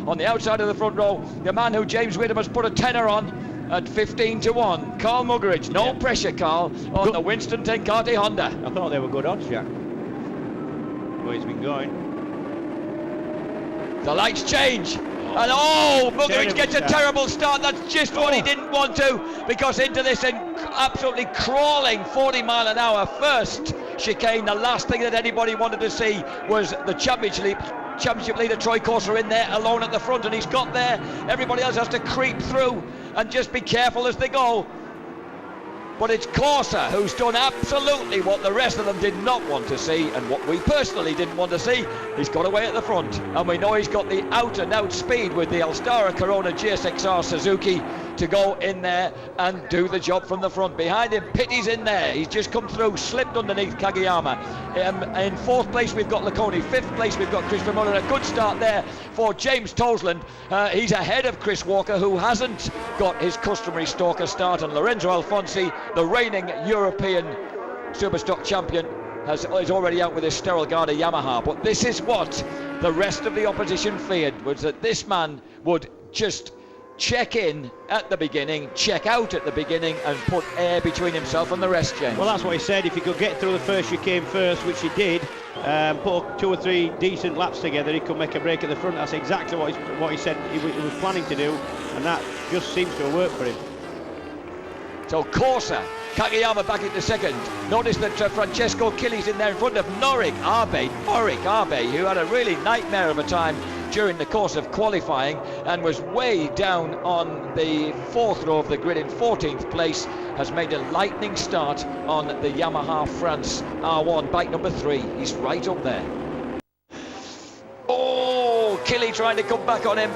On the outside of the front row, the man who James Whitham has put a tenner on at 15-1. Carl Muggeridge. No pressure, Carl, on the Winston Tenkate Honda. I thought they were good odds, Jack. Where he's been going. The lights change. And Muggeridge gets a terrible start. That's just what he didn't want to, because into this absolutely crawling 40-mile-an-hour first chicane, the last thing that anybody wanted to see was the championship leader Troy Corser in there alone at the front, and he's got there. Everybody else has to creep through and just be careful as they go. But it's Corser who's done absolutely what the rest of them did not want to see, and what we personally didn't want to see. He's got away at the front, and we know he's got the out-and-out speed with the Alstara Corona GSXR Suzuki to go in there and do the job from the front. Behind him, Pitty's in there. He's just come through, slipped underneath Kageyama. In fourth place, we've got Laconi. Fifth place, we've got Christopher Muller. A good start there for James Tosland. He's ahead of Chris Walker, who hasn't got his customary stalker start, and Lorenzo Alfonsi, the reigning European Superstock champion, is already out with his Sterile Garda Yamaha. But this is what the rest of the opposition feared, was that this man would just check in at the beginning, check out at the beginning, and put air between himself and the rest, James. Well, that's what he said. If he could get through the first chicane first, which he did, put 2 or 3 decent laps together, he could make a break at the front. That's exactly what he said he was planning to do, and that just seems to have worked for him. So Corser, Kageyama back into second. Notice that Francesco Killy's in there in front of Norik Abe, who had a really nightmare of a time during the course of qualifying and was way down on the 4th row of the grid in 14th place, has made a lightning start on the Yamaha France R1, bike number 3. He's right up there. Oh, Killy trying to come back on him.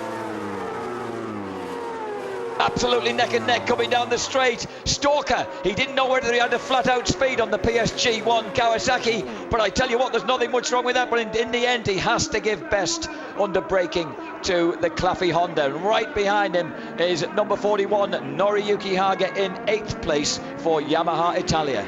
Absolutely neck and neck coming down the straight. Stalker, he didn't know whether he had a flat out speed on the PSG1 Kawasaki, but I tell you what, there's nothing much wrong with that. But in the end, he has to give best under braking to the Claffey Honda. Right behind him is number 41 Noriyuki Haga in 8th place for Yamaha Italia.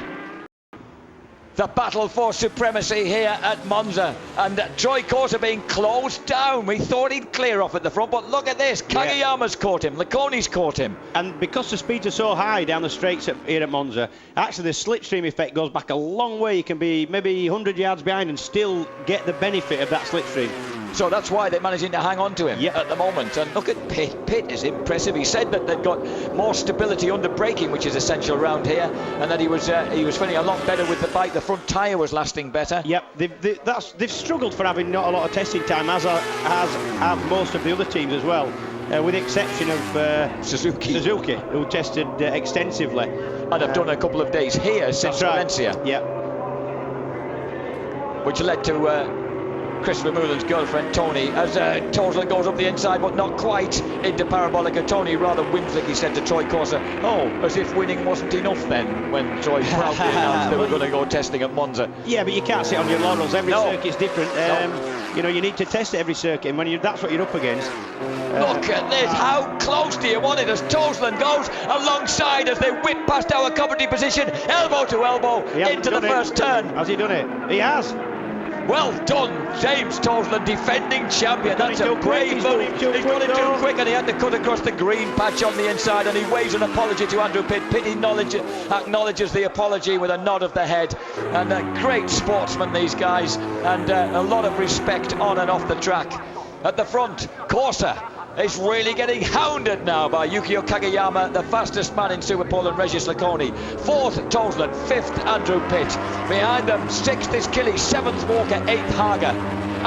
The battle for supremacy here at Monza, and Troy Corser being closed down. We thought he'd clear off at the front, but look at this. Kageyama's caught him, Laconi's caught him. And because the speeds are so high down the straights here at Monza, actually the slipstream effect goes back a long way. You can be maybe 100 yards behind and still get the benefit of that slipstream. So that's why they're managing to hang on to him at the moment. And look at Pitt. Pitt is impressive. He said that they've got more stability under braking, which is essential around here, and that he was feeling a lot better with the bike. The front tyre was lasting better. Yep, they've struggled for having not a lot of testing time, as have most of the other teams as well, with the exception of Suzuki, who tested extensively. And have done a couple of days here since Valencia. Yeah. Which led to Christopher Moulin's girlfriend Tony, as Tosland goes up the inside, but not quite into Parabolica. Tony rather whimsically said to Troy Corser, as if winning wasn't enough then, when Troy proudly announced they were going to go testing at Monza. Yeah, but you can't sit on your laurels. Every circuit's different. You know, you need to test every circuit, and when that's what you're up against. Look at this. How close do you want it as Tosland goes alongside as they whip past our commentary position, elbow to elbow into the first turn. Has he done it? He has. Well done, James Tosland, defending champion. That's a brave move. He's got it too quick, and he had to cut across the green patch on the inside, and he waves an apology to Andrew Pitt. Pitt acknowledges the apology with a nod of the head. And great sportsmen, these guys, and a lot of respect on and off the track. At the front, Corser is really getting hounded now by Yukio Kageyama, the fastest man in Superpole, and Regis Laconi. 4th, Tosland. 5th, Andrew Pitt. Behind them, 6th is Killy, 7th, Walker, 8th, Haga.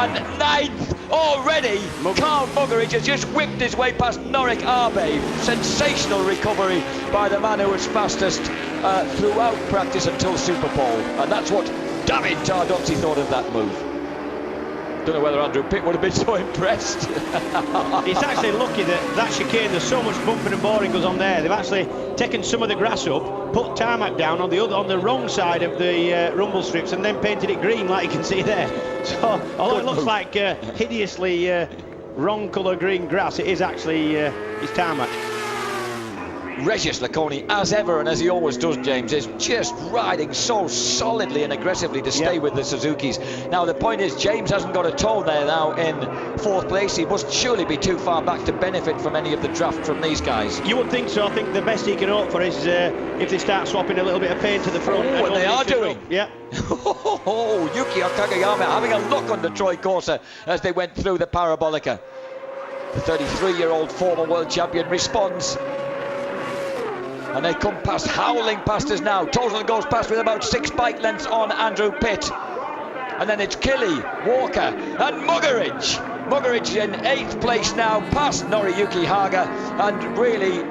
And 9th, already, Carl Muggeridge has just whipped his way past Norik Abe. Sensational recovery by the man who was fastest throughout practice until Superpole. And that's what David Tardozzi thought of that move. Don't know whether Andrew Pitt would have been so impressed. It's actually lucky that chicane, there's so much bumping and boring goes on there. They've actually taken some of the grass up, put tarmac down on the wrong side of the rumble strips, and then painted it green, like you can see there. So although it looks like hideously wrong colour green grass, it is actually it's tarmac. Regis Laconi, as ever and as he always does, James, is just riding so solidly and aggressively to stay with the Suzukis. Now the point is, James hasn't got a toe there now in 4th place. He must surely be too far back to benefit from any of the draft from these guys. You would think so. I think the best he can hope for is if they start swapping a little bit of paint to the front. Oh, and they are doing. Yeah. Oh, Yukio Kagayama having a look under Troy Corser as they went through the Parabolica. The 33-year-old former world champion responds. And they come past, howling past us now. Tolan goes past with about 6 bike lengths on Andrew Pitt. And then it's Killy, Walker and Muggeridge. Muggeridge in 8th place now, past Noriyuki Haga, and really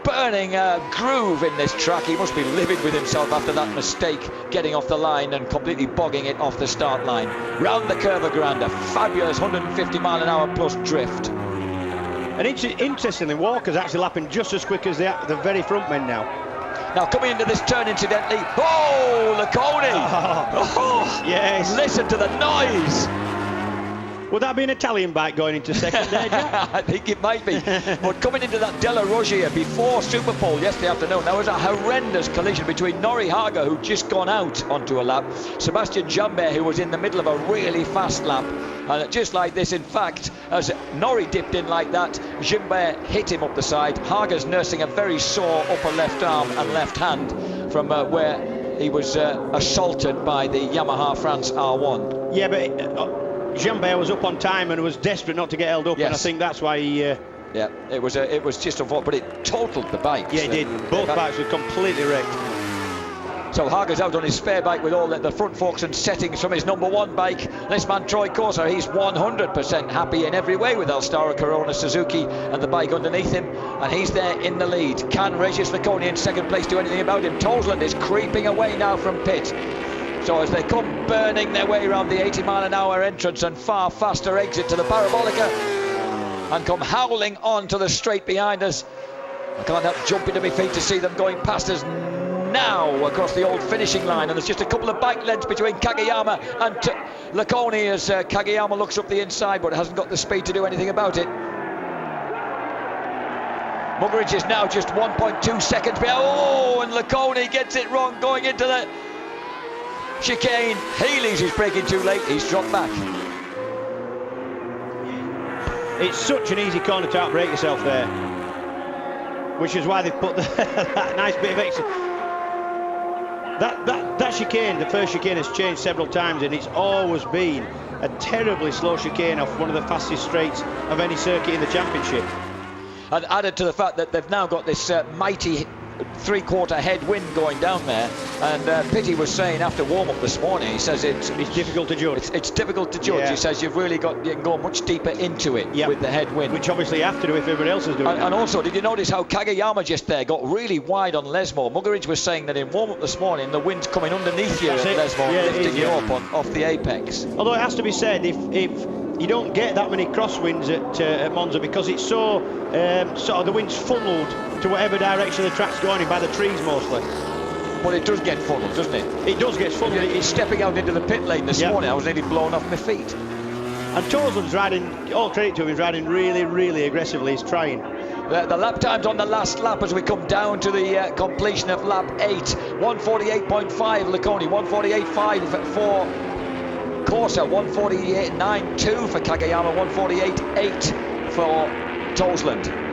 burning a groove in this track. He must be livid with himself after that mistake, getting off the line and completely bogging it off the start line. Round the Curva Grande, fabulous 150 mile an hour plus drift. And interestingly, Walker's actually lapping just as quick as the very front men now. Now coming into this turn, incidentally, oh, Laconi! Oh, yes. Listen to the noise! Would that be an Italian bike going into second there, Jack? I think it might be. But coming into that Della Roggia before Superpole yesterday afternoon, there was a horrendous collision between Nori Haga, who'd just gone out onto a lap, Sebastian Jambert, who was in the middle of a really fast lap. And just like this, in fact, as Nori dipped in like that, Jambert hit him up the side. Haga's nursing a very sore upper left arm and left hand from where he was assaulted by the Yamaha France R1. Yeah, but Jambert was up on time and was desperate not to get held up, and I think that's why he... Yeah, it was just unfortunate, but it totaled the bikes. Yeah, it did. Both bikes were completely wrecked. So Haga's out on his spare bike with all the front forks and settings from his number 1 bike. This man, Troy Corser, he's 100% happy in every way with Alstara Corona Suzuki and the bike underneath him, and he's there in the lead. Can Regis Laconi in 2nd place do anything about him? Tolan is creeping away now from pit. So as they come burning their way around the 80 mile an hour entrance and far faster exit to the Parabolica and come howling on to the straight behind us, I can't help jumping to my feet to see them going past us now across the old finishing line, and there's just a couple of bike lengths between Kagayama and Laconi as Kagayama looks up the inside but hasn't got the speed to do anything about it. Muggeridge is now just 1.2 seconds behind. Oh, and Laconi gets it wrong going into the chicane. Healy's is braking too late, he's dropped back. It's such an easy corner to outbrake yourself there, which is why they've put that nice bit of extra. That chicane, the first chicane, has changed several times, and it's always been a terribly slow chicane off one of the fastest straights of any circuit in the championship. And added to the fact that they've now got this mighty 3/4 headwind going down there, and Pitty was saying after warm-up this morning, he says it's difficult to judge. It's difficult to judge. He says you can go much deeper into it with the headwind, which obviously you have to do if everybody else is doing it. And also, did you notice how Kagayama just there got really wide on Lesmo? Muggeridge was saying that in warm-up this morning the wind's coming underneath you at Lesmo, lifting you up off the apex. Although it has to be said, if you don't get that many crosswinds at Monza, because it's so sort of the wind's funneled to whatever direction the track's going in by the trees mostly. But it does get funneled, doesn't it? It does get funneled. He's stepping out into the pit lane this morning. I was nearly blown off my feet. And Tolan's riding, all credit to him, he's riding really, really aggressively. He's trying. The lap times on the last lap as we come down to the completion of lap 8. 148.5 Laconi, 148.5 for Corsa, 148.92 for Kagayama, 148.8 for Tolan.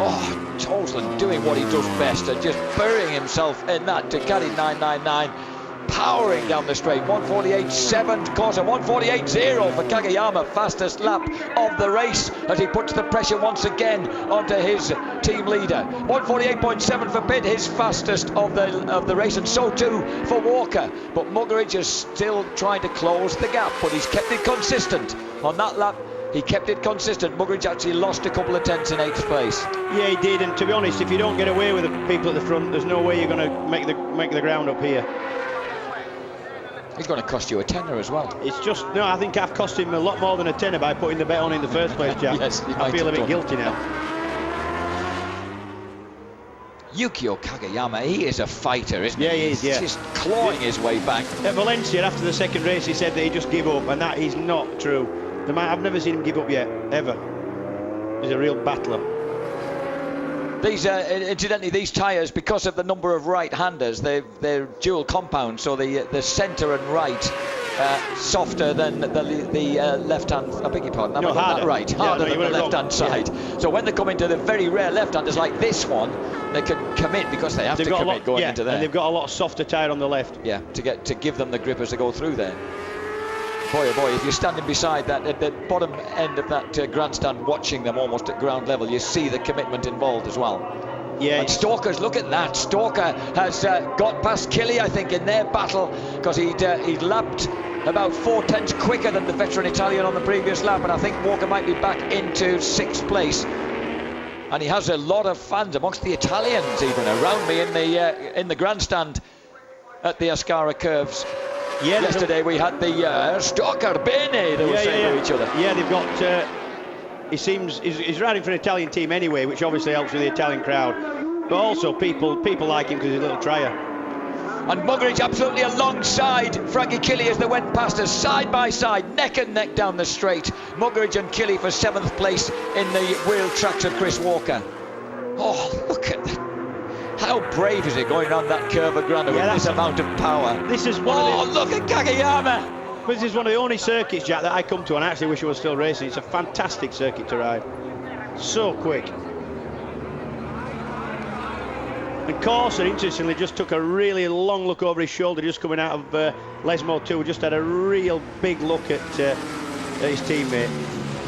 Oh, Tolan doing what he does best and just burying himself in that Ducati 999, powering down the straight. 148.7 Corsa, 148.0 for Kagayama, fastest lap of the race as he puts the pressure once again onto his team leader. 148.7 for Pitt, his fastest of the race, and so too for Walker. But Muggeridge is still trying to close the gap, but he's kept it consistent on that lap. He kept it consistent. Muggeridge actually lost a couple of tenths in 8th place. Yeah, he did. And to be honest, if you don't get away with the people at the front, there's no way you're going to make the ground up here. He's going to cost you a tenner as well. It's just, no, I think I've cost him a lot more than a tenner by putting the bet on in the first place, Jack. Yes, I feel a bit guilty now. Yukio Kagayama, he is a fighter, isn't he? Yeah, he is, yeah. He's just clawing his way back. At Valencia, after the second race, he said that he just gave up, and that is not true. I've never seen him give up yet, ever. He's a real battler. These, incidentally, these tyres, because of the number of right-handers, they're dual compound, so the centre and right softer than the left-hand. I beg your pardon. No, harder. Harder than the left-hand side. Yeah. So when they come into the very rare left-handers like this one, they can commit because they have to commit going into there. And they've got a lot softer tyre on the left. Yeah, to give them the grip as they go through there. Boy, oh boy, if you're standing beside that, at the bottom end of that grandstand, watching them almost at ground level, you see the commitment involved as well. Yeah. And Stalker's, look at that. Stalker has got past Killy, I think, in their battle, because he'd lapped about 4 tenths quicker than the veteran Italian on the previous lap, and I think Walker might be back into 6th place. And he has a lot of fans amongst the Italians even around me in the grandstand at the Ascara curves. Yeah, yesterday we had the Stalker Bene, they were saying to each other. Yeah, they've got, he seems, he's riding for an Italian team anyway, which obviously helps with the Italian crowd. But also people like him because he's a little trier. And Muggeridge absolutely alongside Frankie Killy as they went past us, side by side, neck and neck down the straight. Muggeridge and Killy for 7th place in the wheel tracks of Chris Walker. Oh, look at that. How brave is it going around that curve at Granda with this amount of power? This is look at Kageyama! This is one of the only circuits, Jack, that I come to, and I actually wish I was still racing. It's a fantastic circuit to ride. So quick. And Corser, interestingly, just took a really long look over his shoulder, just coming out of Lesmo 2. Just had a real big look at his teammate.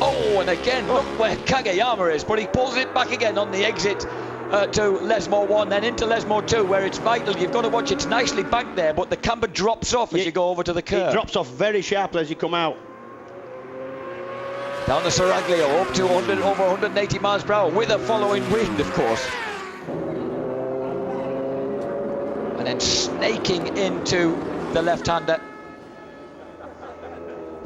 Oh, and again, look where Kageyama is, but he pulls it back again on the exit to Lesmo 1, then into Lesmo 2, where it's vital. You've got to watch, it's nicely banked there, but the camber drops off as you go over to the curve. It drops off very sharply as you come out. Down the Seraglio, up to over 180 miles per hour, with a following wind, of course. And then snaking into the left-hander.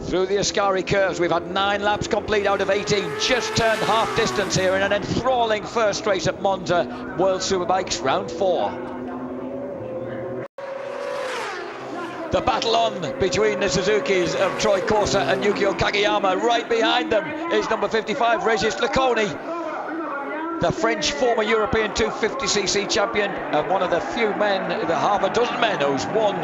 Through the Ascari curves, we've had 9 laps complete out of 18, just turned half distance here in an enthralling first race at Monza, World Superbikes round 4. The battle on between the Suzukis of Troy Corser and Yukio Kageyama. Right behind them is number 55, Regis Leconi, the French former European 250cc champion, and one of the few men, the half a dozen men who's won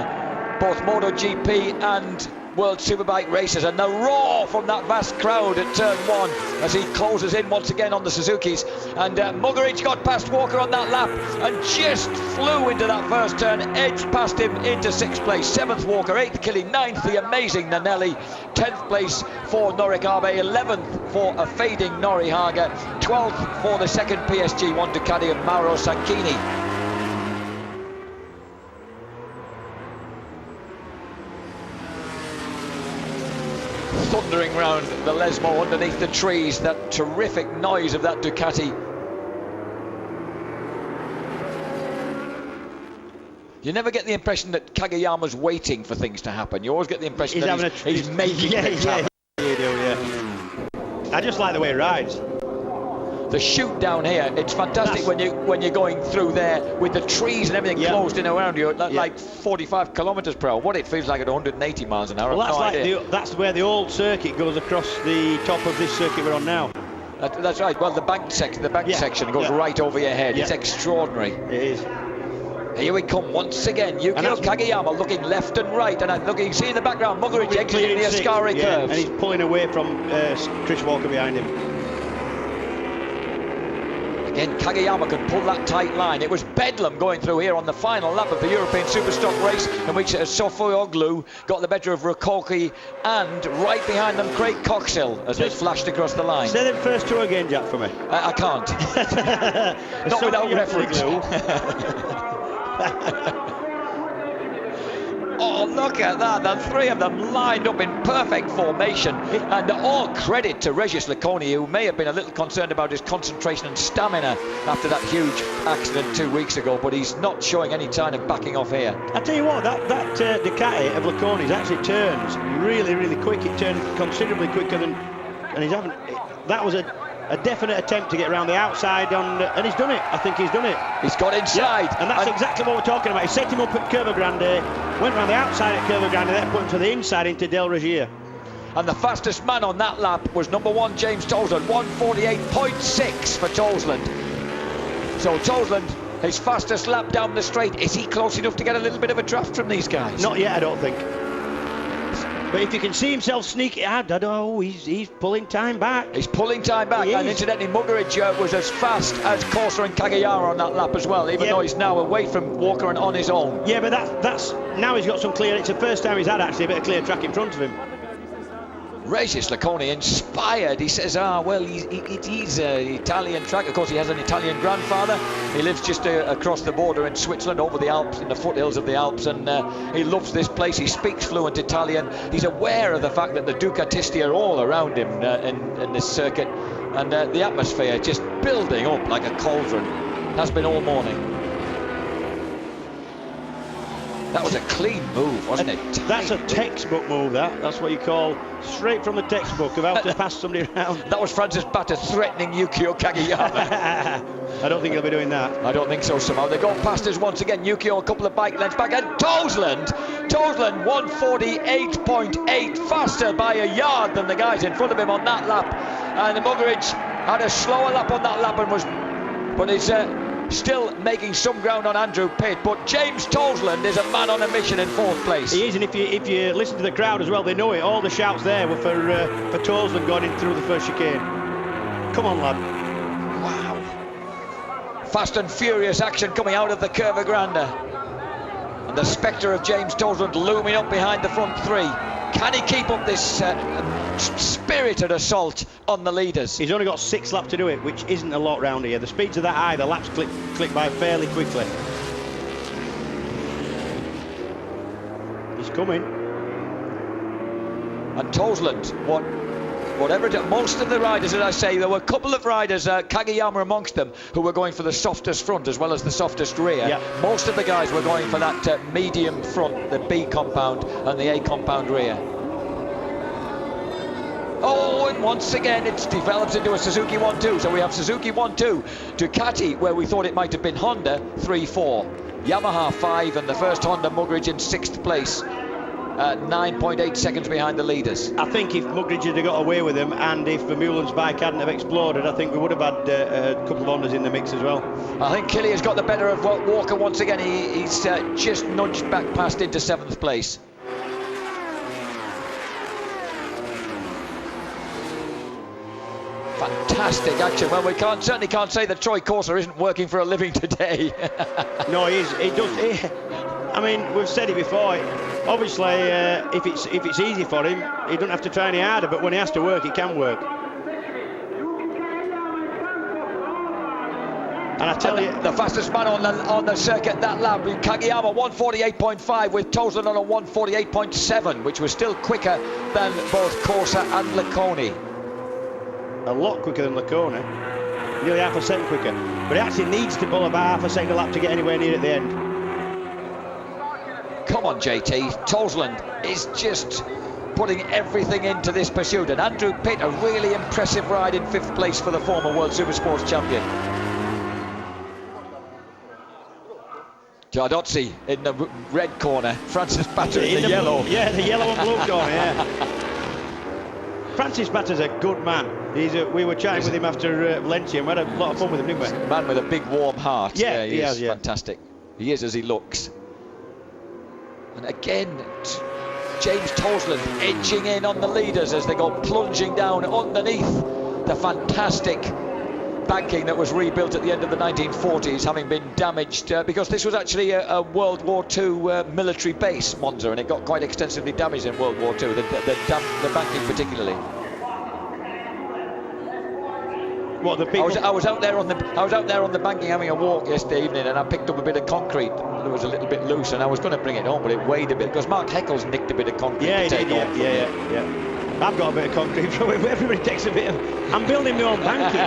both MotoGP and World Superbike races. And the roar from that vast crowd at turn 1 as he closes in once again on the Suzukis. And Muggeridge got past Walker on that lap and just flew into that first turn, edged past him into 6th place. 7th Walker, 8th Killy, 9th the amazing Nanelli, 10th place for Norik Abe, 11th for a fading Nori Haga, 12th for the second PSG1 Ducati of Mauro Sanchini. Thundering round the Lesmo underneath the trees, that terrific noise of that Ducati. You never get the impression that Kageyama's waiting for things to happen. You always get the impression that he's making things happen. You do, yeah. I just like the way he rides. The shoot down here, it's fantastic when you're going through there with the trees and everything closed in around you at like 45 kilometers per hour. What it feels like at 180 miles an hour. Well, that's where the old circuit goes across the top of this circuit we're on now. That's right. Well, the bank section goes right over your head. It's extraordinary. It is. Here we come once again. Yukio Kageyama looking left and right, and you can see in the background Muggeridge exiting the Ascari curves. And he's pulling away from Chris Walker behind him. Again, Kageyama can pull that tight line. It was bedlam going through here on the final lap of the European Superstock race, in which Sofooglu got the better of Rakoki, and right behind them Craig Coxill as they flashed across the line. Say them first two again, Jack, for me. I can't. Not without reference. Oh, look at that. The 3 of them lined up in perfect formation. And all credit to Regis Leconi, who may have been a little concerned about his concentration and stamina after that huge accident 2 weeks ago, but he's not showing any sign of backing off here. I tell you what, that Ducati of Leconi's actually turns really, really quick. It turned considerably quicker than... And he's having... That was a definite attempt to get around the outside and he's done it. I think he's done it. He's got inside. Yeah, and that's exactly what we're talking about. He set him up at Curva Grande, went around the outside at Curva Grande, then put him to the inside into Del Regia. And the fastest man on that lap was number 1, James Tolan, 1:48.6 for Tolan. So Tolan, his fastest lap down the straight. Is he close enough to get a little bit of a draft from these guys? Not yet, I don't think. But if you can see himself sneaking, I don't know, he's pulling time back. He's pulling time back, and incidentally, Muggeridge was as fast as Corsa and Kagayama on that lap as well, even though he's now away from Walker and on his own. Yeah, but that's now he's got some clear. It's the first time he's had actually a bit of clear track in front of him. Regis Lacconi inspired. He says, well, he's an Italian track. Of course, he has an Italian grandfather. He lives just across the border in Switzerland, over the Alps, in the foothills of the Alps, and he loves this place. He speaks fluent Italian. He's aware of the fact that the Ducatisti are all around him in this circuit, and the atmosphere just building up like a cauldron. Has been all morning. That was a clean move, wasn't it? That's a textbook move, that's what you call straight from the textbook of how to pass somebody around. That was Francis Batta threatening Yukio Kagayama. I don't think he'll be doing that. I don't think so somehow. They go past us once again. Yukio a couple of bike lengths back, and Tolan 1:48.8, faster by a yard than the guys in front of him on that lap. And Muggeridge had a slower lap on that lap and but he's still making some ground on Andrew Pitt. But James Tolan is a man on a mission in 4th place. He is, and if you listen to the crowd as well, they know it. All the shouts there were for Tolan going in through the first chicane. Come on, lad. Wow. Fast and furious action coming out of the Curva Grande. And the spectre of James Tolan looming up behind the front 3. Can he keep up this spirited assault on the leaders? He's only got 6 laps to do it, which isn't a lot round here. The speeds are that high, the laps click by fairly quickly. He's coming. And Tolan, whatever it is, most of the riders, as I say, there were a couple of riders, Kagayama amongst them, who were going for the softest front as well as the softest rear. Yep. Most of the guys were going for that medium front, the B compound and the A compound rear. Oh, and once again it's developed into a Suzuki 1-2. So we have Suzuki 1-2, Ducati, where we thought it might have been Honda, 3-4. Yamaha 5, and the first Honda Muggeridge in 6th place. 9.8 seconds behind the leaders. I think if Muggeridge had got away with them, and if Vermeulen's bike hadn't have exploded, I think we would have had a couple of Hondas in the mix as well. I think Killy has got the better of Walker once again. He's just nudged back past into 7th place. Fantastic action. Well, we certainly can't say that Troy Corser isn't working for a living today. No, he is. He does. I mean, we've said it before. Obviously, if it's easy for him, he doesn't have to try any harder. But when he has to work, he can work. And I tell you, the fastest man on the circuit that lap, Kagayama 1:48.5, with Tolan on a 1:48.7, which was still quicker than both Corsa and Lacconi. A lot quicker than Lacconi, nearly half a second quicker. But he actually needs to pull about half a second a lap to get anywhere near at the end. Come on, JT. Tolan is just putting everything into this pursuit. And Andrew Pitt, a really impressive ride in 5th place for the former World Supersports champion. Giardozzi in the red corner, Francis Batta in the yellow. Yeah, the yellow and blue corner, yeah. Francis Batta's a good man. We were chatting with him after Valencia, and we had a lot of fun with him, didn't we? A man with a big warm heart. Yeah, he is fantastic. He is as he looks. And again, James Tolan edging in on the leaders as they go plunging down underneath the fantastic banking that was rebuilt at the end of the 1940s, having been damaged because this was actually a World War II military base, Monza, and it got quite extensively damaged in World War II, the banking particularly. What, the people? I was out there on the banking having a walk yesterday evening, and I picked up a bit of concrete that was a little bit loose, and I was going to bring it home, but it weighed a bit because Mark Heckles nicked a bit of concrete to take home. Yeah. I've got a bit of concrete from it. Everybody takes a bit of. I'm building my own banking.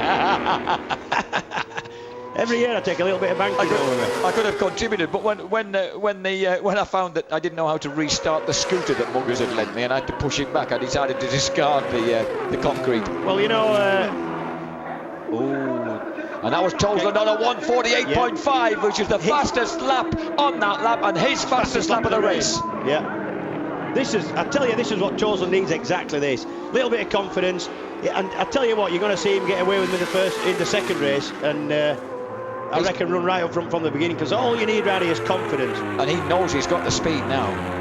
Every year I take a little bit of banking over me. I could have contributed, but when I found that I didn't know how to restart the scooter that Muggers had lent me, and I had to push it back, I decided to discard the concrete. Well, you know. And that was Tolan on a 1:48.5, which is the fastest lap on that lap, and his fastest lap of the race. Yeah. I tell you, this is what Tolan needs, exactly this. Little bit of confidence, and I tell you what, you're going to see him get away with him in the second race, and I reckon run right up front from the beginning, because all you need around here is confidence. And he knows he's got the speed now.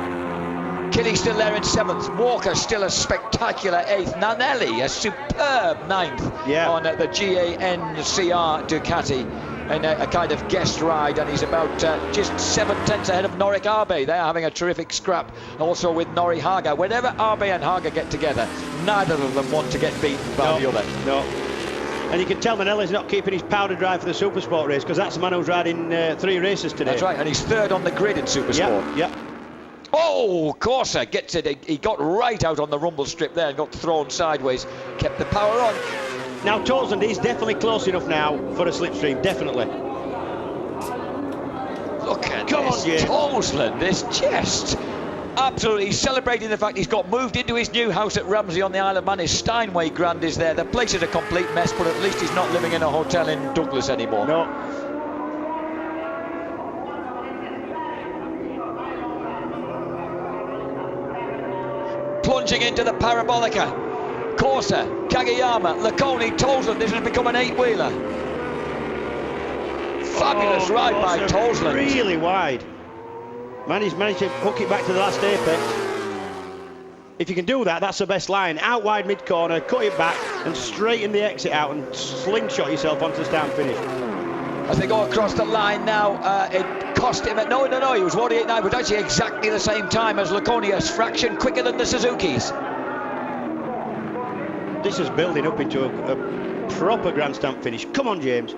Killy's still there in 7th. Walker still a spectacular 8th. Nanelli a superb 9th on the GANCR Ducati in a kind of guest ride, and he's about just 7/10 ahead of Noric Arbe. They're having a terrific scrap also with Nori Haga. Whenever Arbe and Haga get together, neither of them want to get beaten by the other. No. And you can tell Manelli's not keeping his powder dry for the Supersport race, because that's the man who's riding 3 races today. That's right, and he's 3rd on the grid in Supersport. Yeah. Oh, Corsa gets it. He got right out on the rumble strip there and got thrown sideways. Kept the power on. Now Tolan, he's definitely close enough now for a slipstream, definitely. Look at this, Tolan, this just absolutely celebrating the fact he's got moved into his new house at Ramsey on the Isle of Man. His Steinway Grand is there. The place is a complete mess, but at least he's not living in a hotel in Douglas anymore. No. Plunging into the Parabolica. Corsa, Kageyama, Laconi, Tolan. This has become an 8-wheeler. Fabulous ride by Tolan. Really wide. Man, he's managed to hook it back to the last apex. If you can do that, that's the best line. Out wide mid-corner, cut it back, and straighten the exit out and slingshot yourself onto the start finish. As they go across the line now, it cost him no, he was 1:89, but actually exactly the same time as Laconi, a fraction quicker than the Suzuki's. This is building up into a proper grandstand finish. Come on, James.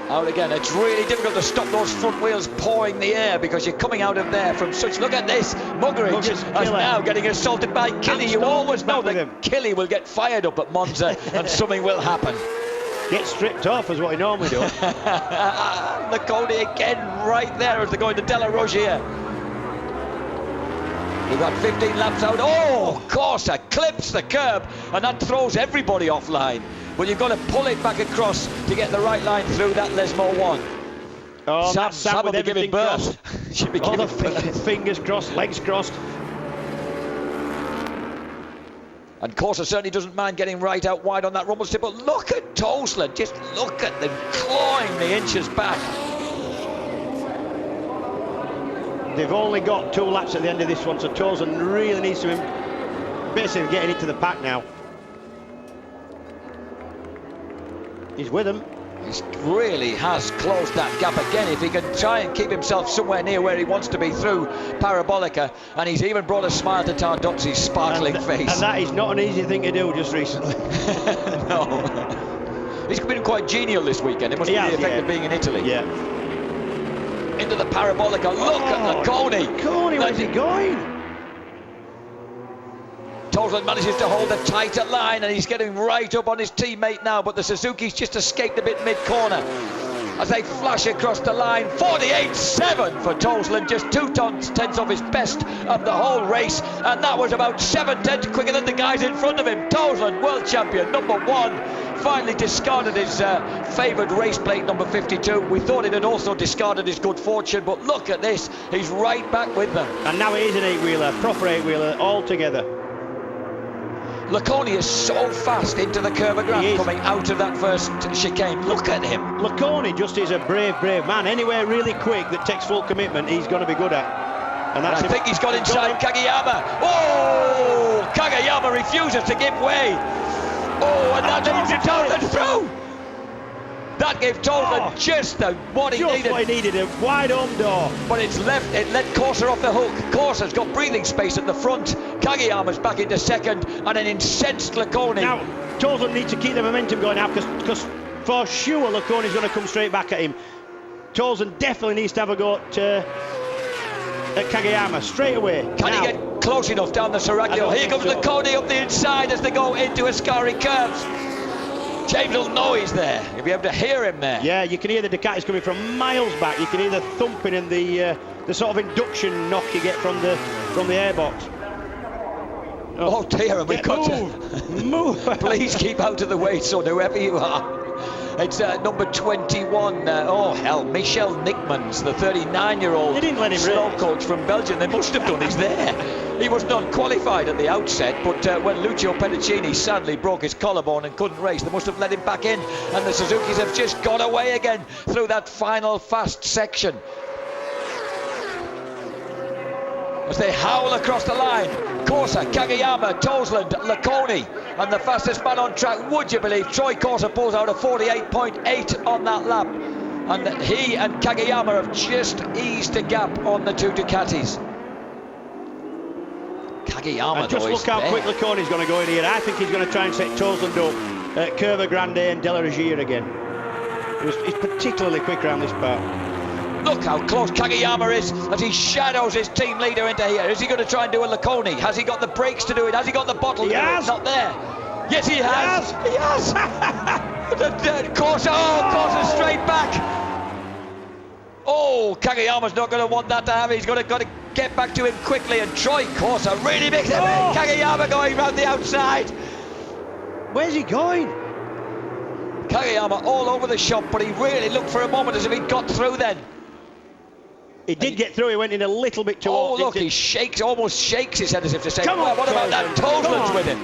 Out again. It's really difficult to stop those front wheels pawing the air, because you're coming out of there from such... Look at this. Muggeridge is now getting assaulted by Killy. You always know that Killy will get fired up at Monza and something will happen. Get stripped off is what he normally does. Laconi again right there as they go into Della Rogier. We've got 15 laps out. Oh, Corsa clips the curb, and that throws everybody offline. But you've got to pull it back across to get the right line through that Lesmo 1. Oh, Sam will be giving birth. Should be giving birth. Fingers crossed, legs crossed. And Corsa certainly doesn't mind getting right out wide on that rumble strip. But look at Tolan. Just look at them clawing the inches back. They've only got 2 laps at the end of this one, so Tolan really needs to basically getting into the pack now. He's with him. He really has closed that gap again. If he can try and keep himself somewhere near where he wants to be through Parabolica, and he's even brought a smile to Tardozzi's sparkling face. And that is not an easy thing to do just recently. No. He's been quite genial this weekend. It must be the effect of being in Italy. Yeah. Into the Parabolica. Look at Laconi. Laconi, where's he going? Tolan manages to hold a tighter line, and he's getting right up on his teammate now, but the Suzuki's just escaped a bit mid-corner as they flash across the line. 48.7 for Tolan, just 2 tenths of his best of the whole race, and that was about 7 tenths quicker than the guys in front of him. Tolan, world champion, number 1, finally discarded his favoured race plate, number 52. We thought it had also discarded his good fortune, but look at this, he's right back with them. And now it is an 8-wheeler, proper 8-wheeler altogether. Laconi is so fast into the curve of ground coming out of that first chicane. Look at him. Laconi just is a brave man. Anywhere really quick that takes full commitment, he's going to be good at. And that's I think he's got inside Kageyama. Oh, Kageyama refuses to give way. Oh, and that moves him down and through. That gave Tolan just what he needed. A wide home door. But it let Corsa off the hook. Corsa's got breathing space at the front. Kageyama's back into second, and an incensed Laconi. Now, Tolan needs to keep the momentum going now, because for sure Laconi's going to come straight back at him. Tolan definitely needs to have a go at Kageyama straight away. Can he get close enough down the Seraglio? Here comes Laconi up the inside as they go into Ascari curves. James will know he's there. You'll be able to hear him there. Yeah, you can hear the Ducatis coming from miles back. You can hear the thumping and the sort of induction knock you get from the airbox. Oh dear, and we've got to move. Please keep out of the way, son, whoever you are. It's number 21. Oh hell, Michel Nickmans, the 39-year-old They didn't let him slow race. coach from Belgium. They must have done. He's there. He was not qualified at the outset, but when Lucio Pedicini sadly broke his collarbone and couldn't race, they must have let him back in, and the Suzukis have just got away again through that final fast section. As they howl across the line, Corsa, Kagayama, Tolan, Laconi, and the fastest man on track, would you believe, Troy Corsa pulls out a 48.8 on that lap, and he and Kagayama have just eased the gap on the two Ducatis. Kagayama, and just look how quick Laconi's going to go in here. I think he's going to try and set Tolan up at Curva Grande and De La Regia again. He's particularly quick around this part. Look how close Kagayama is as he shadows his team leader into here. Is he going to try and do a Laconi? Has he got the brakes to do it? Has he got the bottle to do it? Not there. Yes, he has. He has. Corsa straight back. Oh, Kagayama's not going to want that to happen. He's got to get back to him quickly, and Troy Corsa really makes it. Kagayama going round the outside. Where's he going? Kagayama all over the shop, but he really looked for a moment as if he'd got through then. He did get through. He went in a little bit too. Oh look, he shakes, almost shakes his head as if to say, Come on, what about that? Tolan's with him.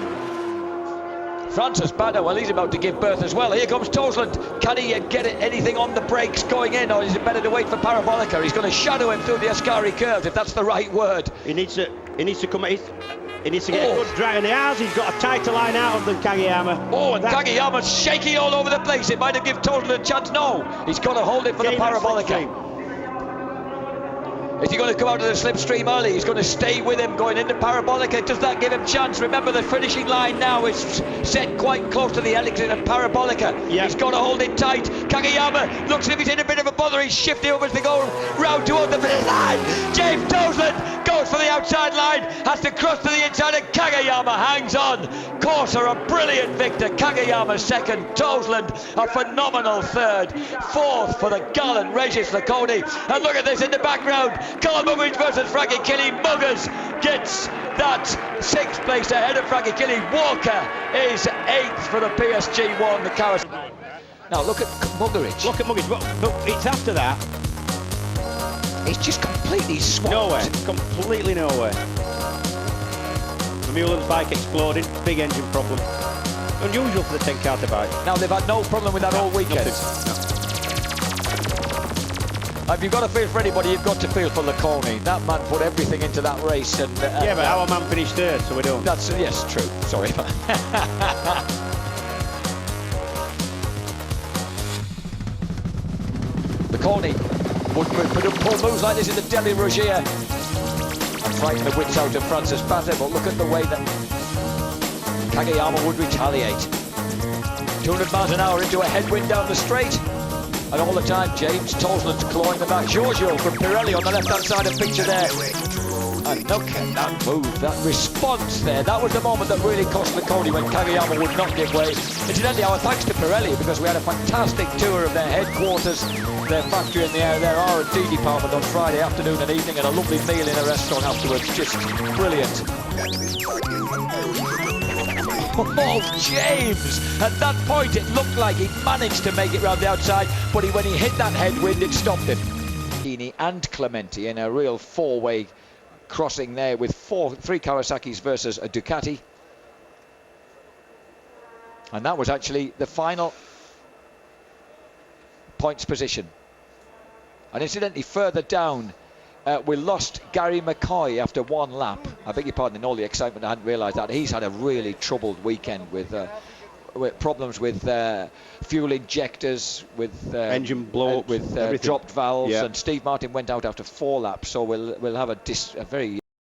Francis Bada, well, he's about to give birth as well. Here comes Tolan. Can he get anything on the brakes going in, or is it better to wait for Parabolica? He's going to shadow him through the Ascari curves, if that's the right word. He needs to come. He needs to get a good drag, and he has. He's got a tighter line out of than Kagayama. Oh, and Kagayama's shaking all over the place. It might have given Tolan a chance. No, he's got to hold it for the Parabolica. Is he going to come out of the slipstream early? He's going to stay with him going into Parabolica. Does that give him chance? Remember, the finishing line now is set quite close to the exit of Parabolica. Yep. He's got to hold it tight. Kagayama looks as if he's in a bit of a bother. He's shifting over as they go round toward the finish line. James Tolan goes for the outside line, has to cross to the inside, and Kagayama hangs on. Corsa a brilliant victor. Kagayama second. Tolan a phenomenal third. Fourth for the gallant Regis Laconi. And look at this in the background. Carl Muggins versus Frankie Killy. Muggins gets that sixth place ahead of Frankie Killy. Walker is eighth for the PSG1, the Caras. Now look at Muggeridge. Look at Muggeridge, but it's after that. It's just completely swamped. Nowhere, completely nowhere. Vermeulen's bike exploding, big engine problem. Unusual for the 10-carter bike. Now they've had no problem with that all weekend. If you've got to feel for anybody, you've got to feel for Laconi. That man put everything into that race, and yeah, but our man finished third, so we don't. That's yes, true. Sorry. Laconi would pull moves like this in the Deli Rogier and frighten the wits out of Francis Bata, but look at the way that Kagayama would retaliate. 200 miles an hour into a headwind down the straight. And all the time, James Tolan's clawing the back. Giorgio from Pirelli on the left-hand side of picture there. And look at that move, that response there. That was the moment that really cost Laconi when Kagayama would not give way. Incidentally, our thanks to Pirelli, because we had a fantastic tour of their headquarters, their factory and their R&D department on Friday afternoon and evening, and a lovely meal in a restaurant afterwards. Just brilliant. Oh, James! At that point, it looked like he managed to make it round the outside, but when he hit that headwind, it stopped him. Heaney and Clementi in a real four-way crossing there with three Kawasaki's versus a Ducati. And that was actually the final points position. And incidentally, further down, we lost Gary McCoy after one lap. I beg your pardon, in all the excitement, I hadn't realised that. He's had a really troubled weekend with problems with fuel injectors, with engine blow, with dropped valves, and Steve Martin went out after 4 laps. So we'll have a very